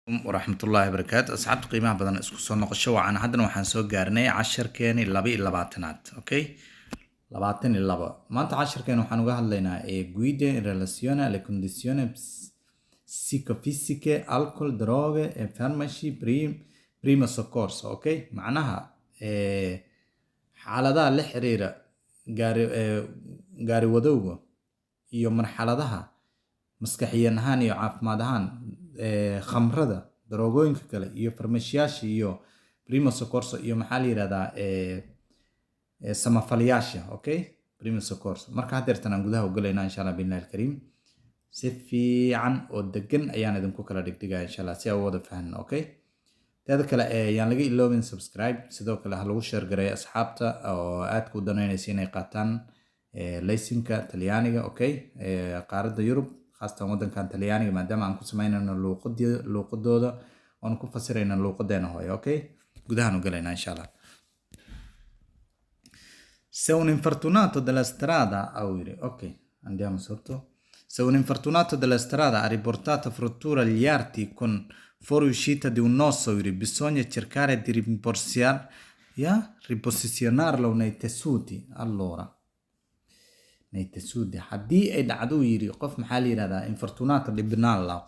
ورحمة الله وبركاته أصحاب قيمة بدن اسكو soo noqosho waxaan haddana waxaan soo gaarnay casharkeeni 22aad okay 22 maanta casharkeeni waxaan uga hadlaynaa guida in relazione alle condizioni psicofisiche alcol droghe e farmaci primo soccorso okay macnaha xaaladaha la xiriira gaari wadowga iyo marxaladaha maskaxiyan ahaan iyo caafimaad ahaan khamrada daroogooyinka kale iyo farmashiyaasha iyo primo soccorso iyo maxaa la yiraahdaa samafalayaasha okay primo soccorso marka haddeertan aan gudaha u galaynaa insha Allah billahi alkarim si fiican oo degan ayaan idinku kala dhigdhigaa insha Allah si aad wada fahanno okay teeda kale yaan laga iloobin subscribe sidoo kale ha lagu share gareeyo asxaabta oo aad ku danaynaysa inay qaataan laysinka talyaaniga okay qaaradda Yurub خاصة ودن كان تلياني ما دام عن كسمين إنه لوقدة وأنكو فسرين اللوقدين هوي أوكي قدهانو قلنا إن شاء الله. Se un infortunato della strada ok andiamo sotto. Se un infortunato della strada ha riportato frattura agli arti con fuoriuscita di un osso bisogna cercare di riposizionarlo nei tessuti allora nei tessuti haddii ay dhacdo yiri qof maxaa la yiraahdaa infortunato dhibnaa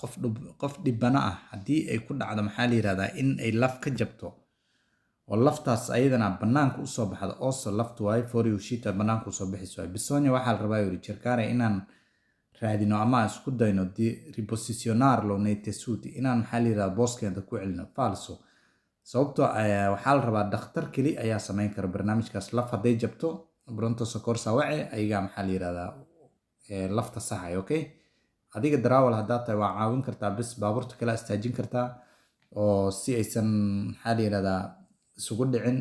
qof dhibana ah haddii ay ku dhacdo maxaa la yiraahdaa in ay laf ka jabto oo laftaas ayadana banaanka u soo baxdo oo laftu way fuoriuscita banaanka u soo bixisay bisogna waxa la rabaa yiri cercare inaan raadino ama isku dayno di riposizionarlo nei tessuti inaan maxaa la yiraahdaa booskeeda ku celino falso sababtoo waxa la rabaa dhakhtar kali ayaa sameyn kara barnaamijkaas laf haday jabto pronto soccorso wace ayaga maxaa la yiraahdaa lafta saxay okay adiga darawal hadaa tahay waa caawin kartaa bis baabuurta kala istaajin kartaa oo si aysan maxaa la yiraahdaa isugu dhicin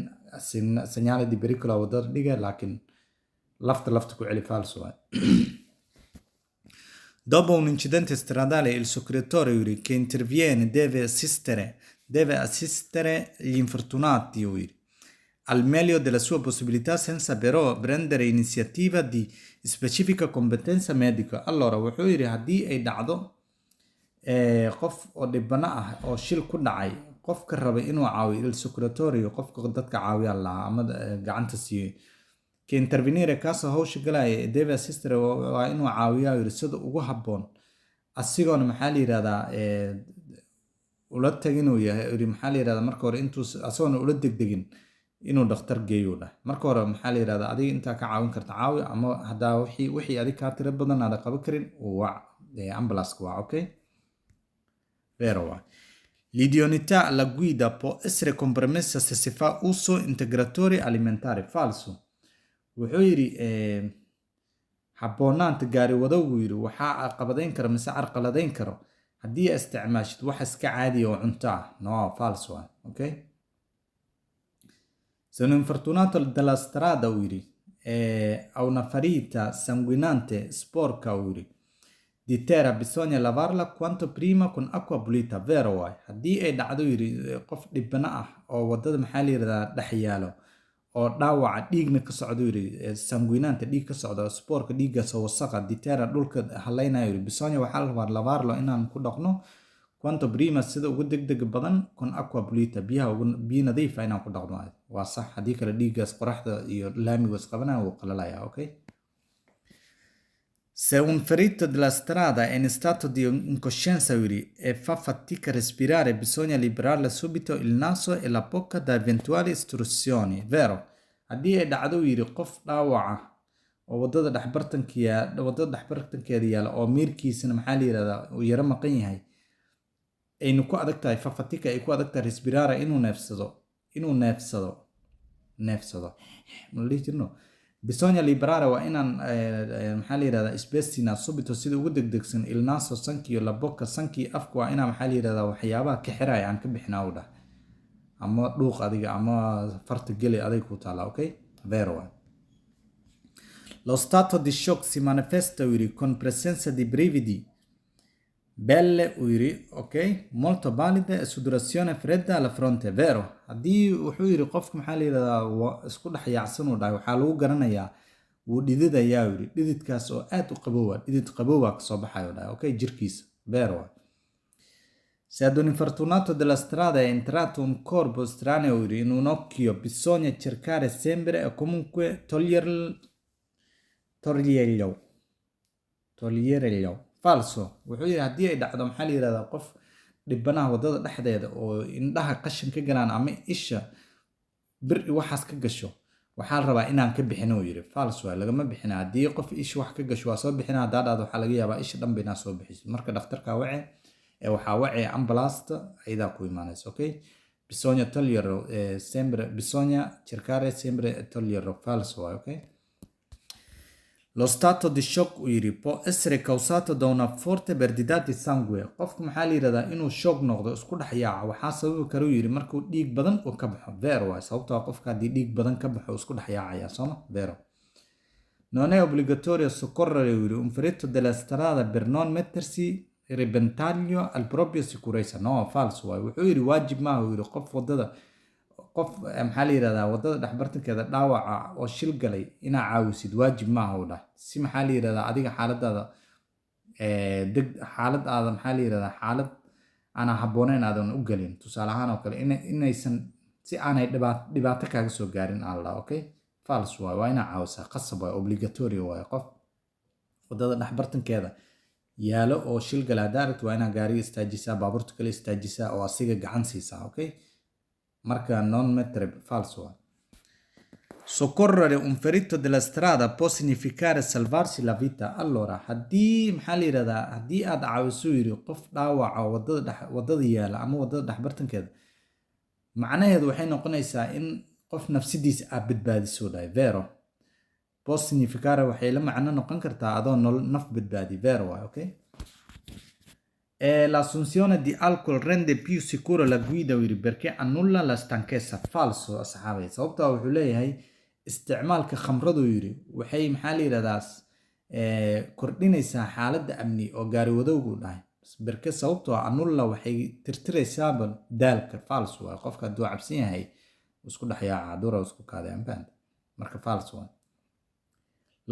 segnale di pericolo wadada dhiga laakiin lafta ku celi falso dopo un incidente stradale il soccorritore che interviene deve assistere gli infortunati al meglio della sua possibilità senza però prendere iniziativa di specifica competenza medica. Allora wuxuu yiri hadii ay dhacdo qof oo dhibana ah oo shil ku dhacay qofka raba inuu caawiyo il soccorritore qofka dadka caawiya la ama gacanta siiyo ka intervenire kaasoo hawsha galay deve assistere waa inuu caawiyo yiri sida ugu haboon asigoona maxaa la yiraahdaa ula taginuu yahay yiri maxaa la yiraahdaa marka hore intuu asagoona ula degdegin inuu dhakhtar geeyo marka hore maxaa la yiraahdaa adiga inta ka caawin karta caawi ama hadaa wixii adiga ka tira badan aad qaban karin waa ambulance waa okay vero l'idoneità alla guida può essere compromessa se si fa uso integratore alimentare falso wuxuu yiri haboonaanta gaari wadowgu yiri waxa caqabadayn kara mise carqaladayn karo hadii isticmaashid wax iska caadi oo cunto ah no falso okay Se un infortunato della strada ha una ferita sanguinante sporca di terra bisogna lavarla quanto prima con acqua pulita vero haddii ay dhacdo qof dhibana ah oo wadada maxaa la yiraahdaa dhex yaalo oo dhaawaca dhiigna ka socdo sanguinante dhiig ka socdo sporka dhiigaas oo wasaqa di terra dhulka halaynayo bisogna waxa la rabaa lavarlo inaan ku dhaqno quanto prima sida ugu degdeg badan con acqua pulita biyo nadiif ah inaan ku dhaqno waa sax haddii kale dhiigaas qoraxda iyo laamiga isqabanaya wuu qalalaya okay Se un ferito della strada è in stato di incoscienza e fa fatica a respirare bisogna liberarle subito il naso e la bocca da eventuali istruzioni vero haddii ay dhacdo qof dhaawaca oo wadada dhexbartankeeda yaala oo miirkiisana maxaa la yiraahdaa uu yara maqan yahay aynu ku adagtahay fafatika ay ku adagtahay respirare inuu neefsado malidino bisogna liberare waa inaan maxaa la yiraahdaa spestina subito sida ugu degdegsan il naso sankiyo la bocca sanki afku waa inaan maxaa la yiraahdaa waxyaabaha ka xiray aan ka bixinaa u dhah ama dhuuq adiga ama farta geli aday ku taala okay vero lo stato di shock si manifesta con presenza di brividi belle ok molto valide e sudorazione fredda alla fronte vero haddii wuxuu yiri qofka maxaa la yiraahdaa isku dhax yaacsan u dhahay waxa lagu garanayaa wuu dhididayaa dhididkaas oo aad u qaboowa dhidid qaboowa ka soo baxayo dhahay okay jirkiisa vero Se ad un infortunato della strada è entrato un corpo estraneo in un occhio, bisogna cercare sempre o comunque toglierlo. Falso. wuxuu yidhi haddii ay dhacdo maxaa la yidhahdaa qof dhibanaha waddada dhexdeeda oo indhaha qashin ka galaan ama isha bir waxaas ka gasho waxaa la rabaa inaan ka bixin uu yidhi fals waay lagama bixina haddii qof isha wax ka gasho waa soo bixina haddaa dhacdo waxaa laga yaabaa isha dhanba inaa soo bixiso marka dhakhtarkaa wace waxaa wacaya ambulasta ayadaa ku imaanaysa okay bisogna togliere sempre bisogna cercare sempre togliere falso waay okay. Lo stato di shock uu yidhi può essere causato da una forte perdita di sangue qofku maxaa la yidhahdaa inuu shoog noqdo isku dhex yaaco waxaa sababi kara uu yidhi markuu dhiig badan uu ka baxo vero waay sababtoo qofka haddii dhiig badan ka baxo isku dhex yaacaya sooma vero. Non è obbligatorio soccorrere uu yidhi un ferito della strada per non mettersi ribentaglio al proprio sicurezza no falso waay wuxuu yidhi waajib maaha uu yidhi qof waddada qof maxaa la yidhahdaa waddada dhexbartankeeda dhaawaca oo shil galay inaa caawisid waajib maaha u dhah si maxaa la yidhahdaa adiga xaaladaada xaalad aada maxaa la yidhahdaa xaalad aan habbooneyn aadan u gelin tusaale ahaan oo kale inaysan si aanay dhibaato kaaga soo gaarin aan la okay fals waay waa inaa caawisaa qasab waay obligatory waay qof waddada dhexbartankeeda yaalo oo shil gala haddaa aragti waa inaa gaariga istaajisaa baabuurta kale istaajisaa oo asiga gacan siisaa okay marka non mettere falso waay. Soccorrere un ferito della strada può significare salvarsi la vita allora haddii maxaa la yidhahdaa haddii aad caawiso yidhi qof dhaawaca waddada yaala ama waddada dhexbartankeeda macnaheedu waxay noqonaysaa in qof nafsidiisa aad badbaadiso dhahay vero può significare waxay la macno noqon kartaa adoo naf badbaadi vero waay okay. L'assunzione di alcol rende più sicura la guida perché annulla la stanchezza falso asxaabay sababtaa wuxuu leeyahay isticmaalka khamradu yiri waxay maxaa la yidhahdaa kordhinaysaa xaaladda amni oo gaari wadowgu dhahay berke sababtoo annulla waxay tirtiraysaaba daalka falso waa qofka hadduu cabsan yahay isku dhex yaaca dura isku kaaday amband marka falso waa.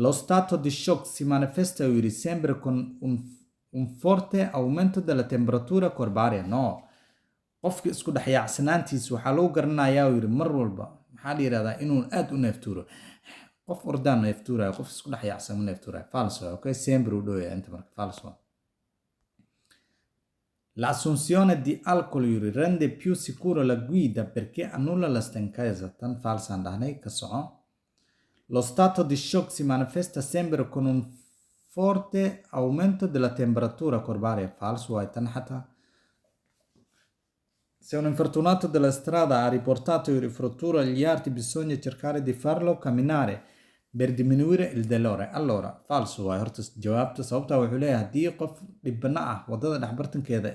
Lo stato di shock si manifesta yiri sempre con un forte aumento della temperatura corporea no qofka isku dhex yaacsanaantiisa waxaa lagu garanayaa uu yidhi mar walba maxaa la yidhahdaa inuu aad u neeftuuro qof ordaan neeftuuraya qof isku dhex yaacsan u neeftuuraya falso okay sempre u dhowyaa inta marka falso. L'assunzione di alcol yuri rende più sicura la guida perché annulla la stanchezza tan falsaan dhahnay ka soco. Lo stato di shock si manifesta sempre con un forte aumento della temperatura corporea falso hai tan xataa. Se un infortunato della strada ha riportato il frattura agli arti bisogna cercare di farlo camminare per diminuire il dolore allora falso waay horta jawaabta sababtaa wuxuu leeyahay haddii qof dhibana ah waddada dhexbartankeeda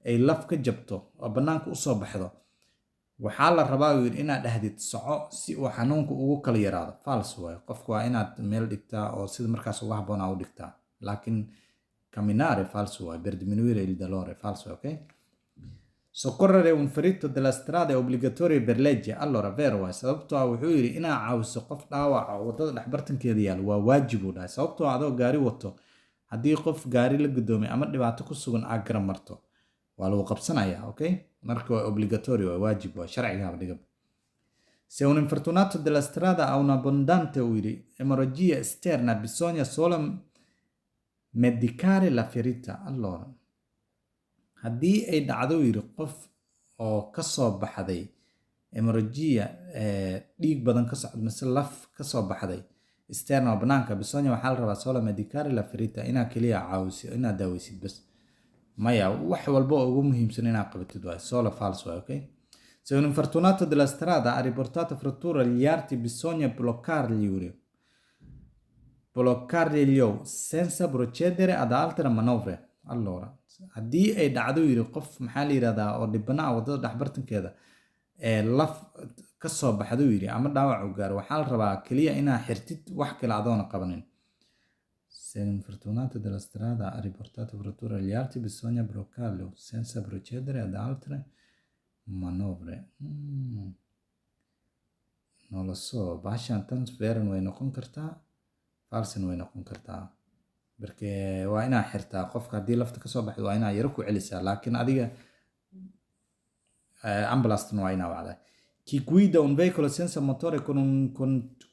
ay laf ka jabto oo bannaanka usoo baxdo waxaa la rabaa yidhi inaad dhahdid soco si uu xanuunka ugu kala yaraado falso waay qofku waa inaad meel dhigtaa oo sida markaas uga habboonaa u dhigtaa laakiin camminare falso waay per diminuire il dolore falso okay. Soccorrere un ferito della strada è obbligatorio per legge allora vero waay sababtoo ah wuxuu yidhi inaa caawiso qof dhaawaca waddada dhexbartankeeda yaal waa waajib uu dhahay sababtoo adoo gaari wato haddii qof gaari la gudoomay ama dhibaato ku sugan aad garan marto waa lagu qabsanayaa okay marka waa obbligatorio waa waajib waa sharcigaaba dhigab. Se un infortunato della strada ha un'abbondante uu yidhi emorragia esterna bisogna solo medicare la ferita allora haddii ay dhacdo yidhi qof oo ka soo baxday emorragia dhiig badan ka socdo mise laf ka soo baxday esterna oo banaanka bisogna waxaa la rabaa solo medicare la ferita inaa keliya caawisid inaad daaweysid bas maya wax walba oo ugu muhiimsan inaad qabatid waay solo falso waay okay. Se un infortunato della strada ha riportato frattura agli arti bisogna bloccarglielo senza procedere ad altre manovre allora haddii ay dhacdo yidhi qof maxaa la yidhahdaa oo dhibana ah waddada dhexbartankeeda laf ka soo baxdo yidhi ama dhaawac u gaaro waxaa la rabaa keliya inaa xirtid wax kale adoona qabanin. Se un infortunato della strada ha riportato frattura agli arti bisogna bloccarlo senza procedere ad altre manovre non lo so bahashan tan veran way noqon kartaa falsan way noqon kartaa berke waa inaa xirtaa qofka haddii lafta kasoo baxdo waa inaa yaro ku celisaa laakiin adiga ambulance waa inaa wacdaa. Chi guida un veicolo senza motore con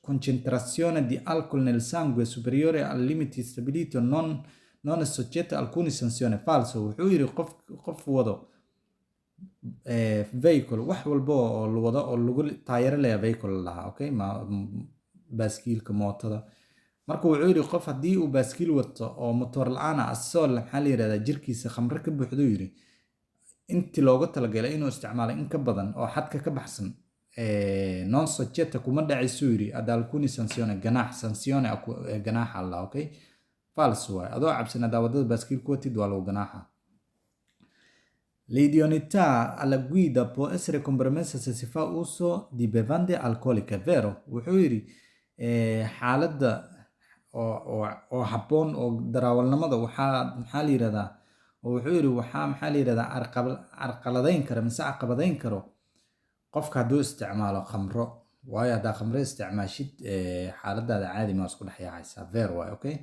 concentrazione di alcol nel sangue superiore al limiti stabilito non è soggetto a alcune sanzioni. Falso. Wuxuu yiri qof wado vehicle wax walba oo la wado oo lagu taayiro leh vehicle lahaa, okay, ma baaskiilka mootada. Marka wuxuu yiri qof haddii uu baaskiil wato oo motor la'aan ah asoo maxaa la yiraahdaa jirkiisa khamro ka buuxdo yiri intii looga talagalay inuu isticmaalo in ka badan oo xadka ka baxsan non soggetto kuma dhacayso yiri ad alcuni sanzione sanzione ganaaxa alla, okay. Falso waay, adoo cabsan hadaa wadada baaskiil ku watid waa lagu ganaaxa. L'idoneità alla guida può essere compromessa se si fa uso di bevande alcoliche, vero? Wuxuu yiri xaaladda oo habboon oo darawalnimada maxaa la yiraahdaa oo wuxuu yiri maxaa la yiraahdaa carqaladeyn kara mise caqabadeyn karo qofka hadduu isticmaalo khamro, waayo haddaa khamro isticmaashid xaaladaada caadi ma isku dhex yaacaysaa, vero waay, okay.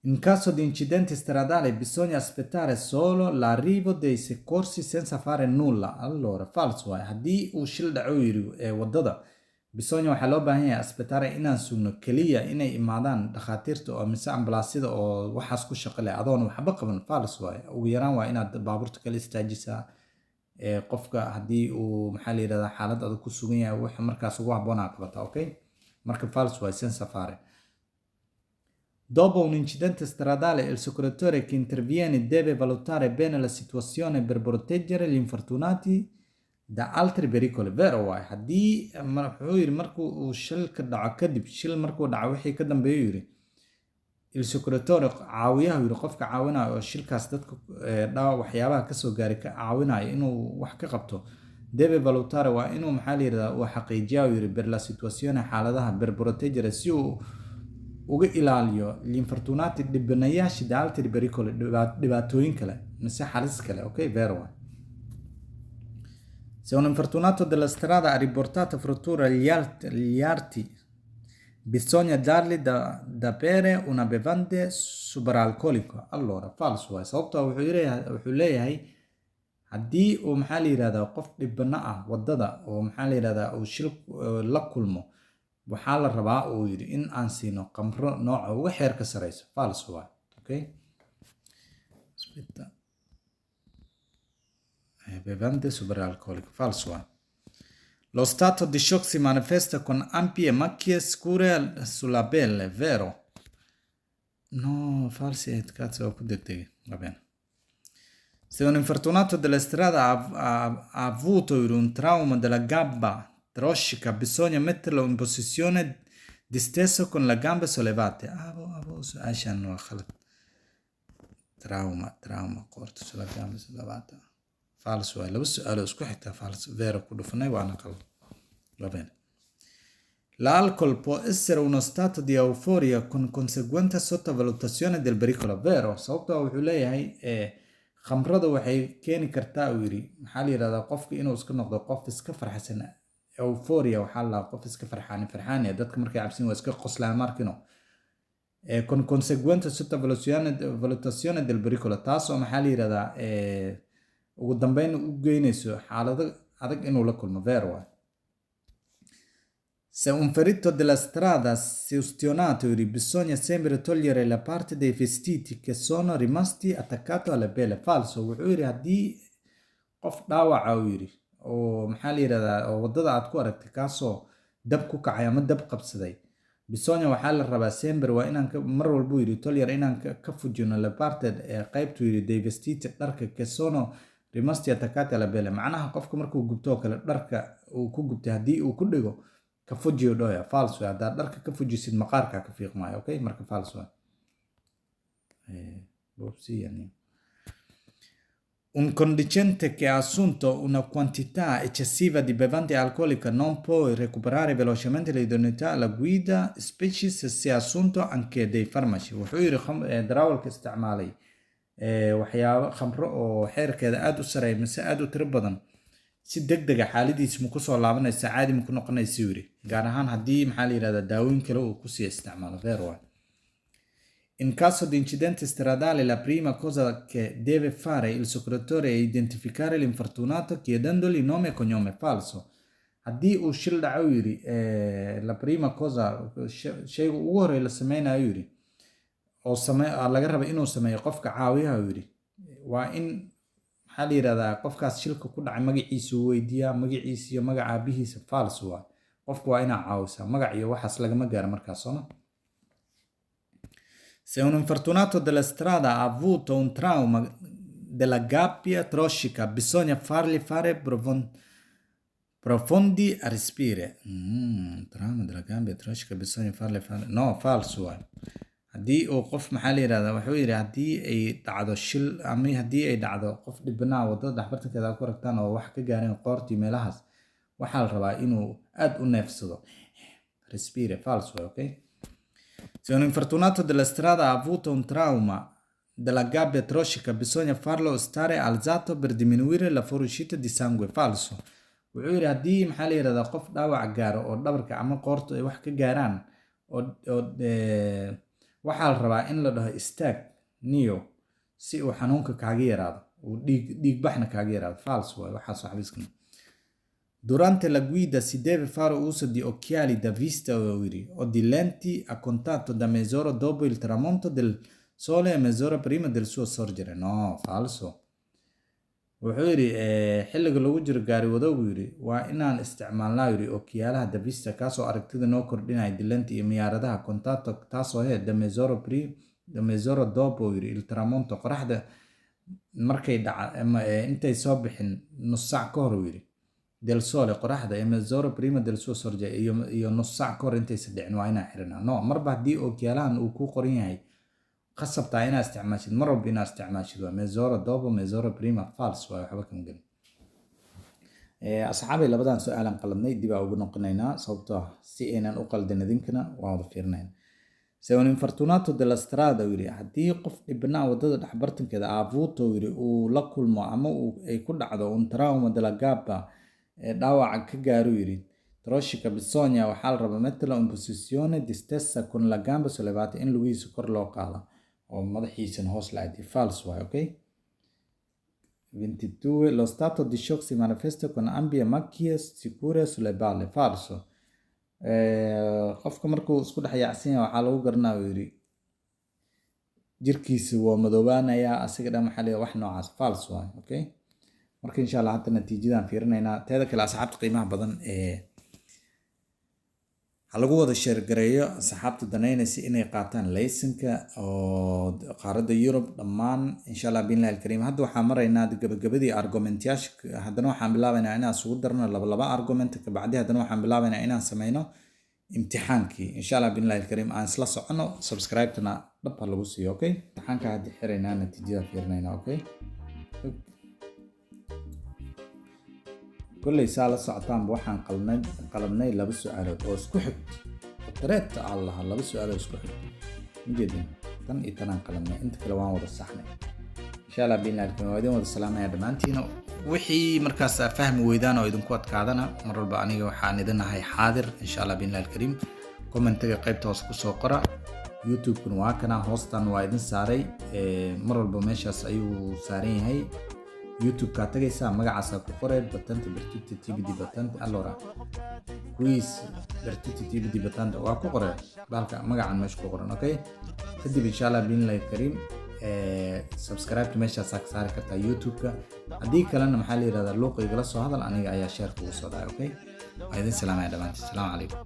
In caso di incidente stradale bisogna aspettare solo l'arrivo dei soccorsi senza fare nulla. Allora, falso waay, haddii uu shil dhaco yiri wadada bisogna waxaa loo baahan yahay aspettare inaan sugno keliya inay imaadaan dhakhaatiirta oo mise ambalaasyada oo waxaas ku shaqo leh adoon waxba qaban. Falso waay, ugu yaraan waa inaad baabuurta kala istaajisaa qofka haddii uu maxaa la yiraahdaa xaalad adag ku sugan yahay wax markaas ugu habboonaa qabata, okay. Marka falso waay, senza fare. Dopo un incidente stradale il soccorritore che interviene deve valutare bene la situazione per proteggere gli infortunati da altri pericoli, vero waay. Haddii wuxuu yiri markuu uu shilka dhaco kadib shil markuu dhaco wixii ka dambeeyo yiri il soccorritore caawiyaha yiri qofka caawinayo oo shilkaas dadka dhaawac waxyaabaha kasoo gaaray ka caawinayo inuu wax ka qabto deve valutare waa inuu maxaa la yiraahdaa uu xaqiijiyaa yiri per la situazione xaaladaha per proteggere si uu uga ilaaliyo gli infortunati dhibanayaasha da altri pericoli dhibaatooyin kale mise halis kale, okay, vero waay. Se un infortunato della strada ha riportato fratture agli arti bisogna dargli da bere una bevanda superalcolica. Allora, falso waay, sababtoo wuxuu leeyahay haddii uu maxaa la yiraahdaa qof dhibana ah wadada oo maxaa la yiraahdaa uu shil la kulmo waxaa la rabaa uu yiri in aan siino khamro nooca uga xeerka sareyso. Falso waay, okay. Aspetta. Bevande superalcoliche. Falso waay. Lo stato di shock si manifesta con ampie macchie scure sulla pelle, vero? No, falsi, cazzo ho detto, va bene. Se un infortunato della strada ha avuto un trauma della gamba troscica bisogna metterlo in posizione di stesso con le gambe sollevate. عشان خلط trauma corto sulla gamba sollevata. Falso waay, laba su'aalo isku xigta falso vero ku dhufanay waana qalad. Va bene. L'alcol può essere uno stato di euforia con conseguente sottovalutazione del pericolo, vero? Sababtoo wuxuu leeyahay khamrada waxay keeni kartaa uu yiri maxaa la yiraahdaa qofka inuu iska noqdo qof iska farxsan. Euphoria waxaa la qof iska farxaan dadka markay cabsin waa iska qoslaan markino con conseguente sottovalutazione del pericolo taasoo maxaa la yiraahdaa ugu dambeyn u geynayso xaalado adag inuu la kulmo, vero waay. Se un ferito della strada si è ustionato bisogna sempre togliere la parte dei vestiti che sono rimasti attaccati alla pelle. Falso. Wuxuu yiri haddii qof dhaawaca uu yiri oo maxaa la yiraahdaa oo wadada aad ku aragtay kaasoo dab ku kacay ama dab qabsaday bisogna waxaa la rabaa sempre waa inaan mar walba uu yiri togliere inaan ka fujino la parte qaybtu yiri dei vestiti dharka che sono rimasti attaccati alla pelle. Macnaha qofka markuu gubto kale dharka uu ku gubtay haddii uu ku dhigo ka fujiyo dhoya. Falso. Haddaad dharka ka fujisid maqaarka ka fiiqmaayo, okay. Marka falso. Un conducente che ha assunto una quantità eccessiva di bevande alcoliche non può recuperare velocemente l'idoneità alla guida, specie se si è assunto anche dei farmaci. Wuxuu yiri darawalka isticmaalay waxyaabo khamro oo xeerkeeda aad u sareeya mise aad u tiro badan si degdeg ah xaaladiisa ma ku soo laabanaysa caadi ma ku noqonaysa yiri gaar ahaan haddii maxaa la yiraahdaa daawooyin kale uu ku sii isticmaalo, vero waay. In caso di incidente stradale, la prima cosa che deve fare il soccorritore è identificare l'infortunato chiedendogli nome e cognome. Falso. Haddii uu shil dhaco uu yidhi la prima cosa shayga ugu horreeya la sameynaya uu yidhi oo laga raba inuu sameeyo qofka caawiyaha uu yidhi waa in maxaa la yidhahdaa qofkaas shilka ku dhacay magaciisa uu weydiiyaa magaciisa iyo magaca aabihiisa. False waa qofka waa inaa caawisaa magac iyo waxaas lagama gaaro markaas sooma. Se un infortunato della strada ha avuto un trauma della gabbia troscica, bisogna fargli fare profondi respiri. Trauma della gabbia troscica, bisogna fargli fare... No, falso. Haddii uu qof maxaa la yidhahdaa wuxuu yidhi haddii ay dhacdo shil ama haddii ay dhacdo qof dhibbanaa wadada dhexbartankeeda ku ragtaan oo wax ka gaareen qoortii meelahaas waxaa la rabaa inuu aad u neefsado. Respire. Falso, ok? Se un infortunato della strada ha avuto un trauma della gabbia troscica, bisogna farlo stare alzato per diminuire la fuoriuscita di sangue. Falso. Wuxuu yidhi haddii maxaa la yidhahdaa qof dhaawac gaaro oo dhabarka ama qoorta ay wax ka gaaraan waxaa la rabaa in la dhaho istaag niyo si uu xanuunka kaaga yaraado uu dhiig baxna kaaga yaraado. Falso waay waxaas xabiiskan. Durante la guida si deve fare uso di occhiali da vista o di lenti a contatto da mezz'ora dopo il tramonto del sole e mezz'ora prima del suo sorgere. No, falso. Wuxuu yidhi xilliga lagu jiro gaari wadowgu yidhi waa inaan isticmaalnaa yidhi okiyaalaha da vista kaasoo aragtida noo kordhinaya di lenti iyo miyaaradaha contatto taasoo da mezz'ora dopo yidhi il tramonto qoraxda markay intay soo bixin nus saac ka hor yidhi del sole qoraxda e mezz'ora prima del suo sorgere iyo nus saac ka hor intaysa dhicin waa inaa xiranaa. No, marba haddii okiyaalahan uu ku qoran yahay qasabtaa inaa isticmaashid mar walba inaa isticmaashid waa mezz'ora dopo mezz'ora prima. False waa waxba kama gelin. asxaabay labadan su-aalan qaladnay dib aa ugu noqonaynaa sababtoo si aynan u qaldin idinkana waa wada fiirinayn. Se un infortunato della strada yidhi haddii qof dhibbanaa wadada dhexbartankeeda avuto yidhi uu la kulmo ama ay ku dhacdo un trauma della gabbia dhaawaca ka gaaro yidhi troscica bisogna waxaa la rabaa metterlo in posizione di stessa con la gamba sollevata in lugihiisa kor loo qaado oo madaxiisana hoos la aadiyo. False waay, ok? 22 lo stato di shock si manifesta con ampie macchie sicure sulle balle. Falso. Qofka markuu isku dhex yaacsan yahay waxaa lagu garanaa uu yidhi jirkiisa waa madoobaanayaa asiga dhan maxaa leeyahay wax noocaas. False waay, ok? marka insha Allah hadda natiijadan fiirinaynaa. teeda kale asxaabta qiimaha badan ha lagu wada share gareeyo asxaabta danaynaysa inay qaataan laysanka oo qaaradda Yurub dhammaan insha Allah billahi alkarim. hadda waxaan maraynaa gabagabadii argumentyaasha haddana waxaan bilaabaynaa inaan isugu darno laba argument ka bacdi haddana waxaan bilaabaynaa inaan sameyno imtixaankii insha Allah billahi alkarim. aan isla socono subscribe-tana dhab ha lagu siiyo, okay? imtixaanka hadda xiraynaa natiijada fiirinaynaa, okay? كل سالة ساعتان بوحان قلبناي لابد سؤالات واسكحت قدرت الله لابد سؤالات واسكحت جدا تن إتنان قلبنا انت كلوان وضع الصحنة إن شاء الله بينا لكم ويدين وضع السلامة يا دمانتين وحي مركز فهم ويدانا ويدن كوات كادنا مرة البعانية وحان إذن هاي حاضر إن شاء الله بينا الكريم كومنت قيب توسكو سوقرا يوتيوب كنواكنا هوستان ويدن ساري مرة البوميشاس أيو سارين هاي يوتيوب كاتجيسا magacaasa ku qoray batanta bertiti tibidi batanta allora quiz bertiti tibidi batanta waa ku qoray balka magacan meesha ku qoran, okay? kadib insha Allah billahi karim subscribe meesha saari kartaa youtube-ka haddii kalena maxaa la yiraahdaa luuqayga la soo hadal aniga ayaa share kugu soo dhacay, okay? aydan salaamay dhamaantii. Assalaamu calaykum.